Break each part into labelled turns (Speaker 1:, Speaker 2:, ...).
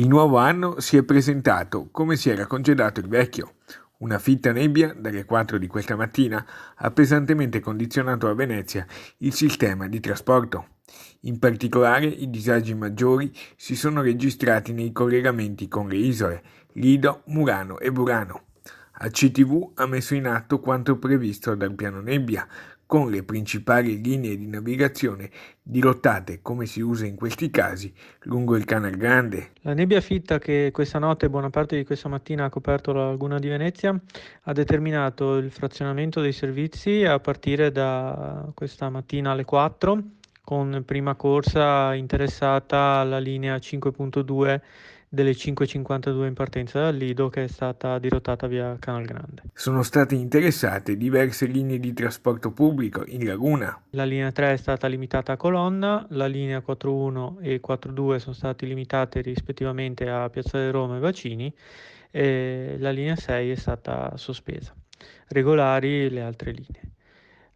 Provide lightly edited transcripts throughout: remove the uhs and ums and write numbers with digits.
Speaker 1: Il nuovo anno si è presentato come si era congedato il vecchio. Una fitta nebbia dalle 4 di questa mattina ha pesantemente condizionato a Venezia il sistema di trasporto. In particolare i disagi maggiori si sono registrati nei collegamenti con le isole Lido, Murano e Burano. ACTV ha messo in atto quanto previsto dal piano nebbia, con le principali linee di navigazione dirottate, come si usa in questi casi, lungo il Canal Grande.
Speaker 2: La nebbia fitta che questa notte e buona parte di questa mattina ha coperto la laguna di Venezia ha determinato il frazionamento dei servizi a partire da questa mattina alle 4, con prima corsa interessata alla linea 5.2 delle 5.52 in partenza dal Lido, che è stata dirottata via Canal Grande.
Speaker 1: Sono state interessate diverse linee di trasporto pubblico in laguna.
Speaker 2: La linea 3 è stata limitata a Colonna, la linea 4.1 e 4.2 sono state limitate rispettivamente a Piazzale Roma e Bacini, e la linea 6 è stata sospesa. Regolari le altre linee.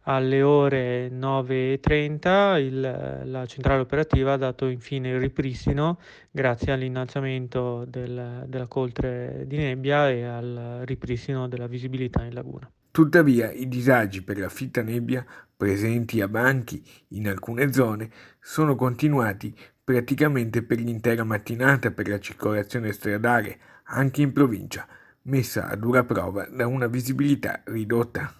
Speaker 2: Alle ore 9:30 la centrale operativa ha dato infine il ripristino grazie all'innalzamento della coltre di nebbia e al ripristino della visibilità in laguna.
Speaker 1: Tuttavia i disagi per la fitta nebbia presenti a banchi in alcune zone sono continuati praticamente per l'intera mattinata per la circolazione stradale, anche in provincia, messa a dura prova da una visibilità ridotta.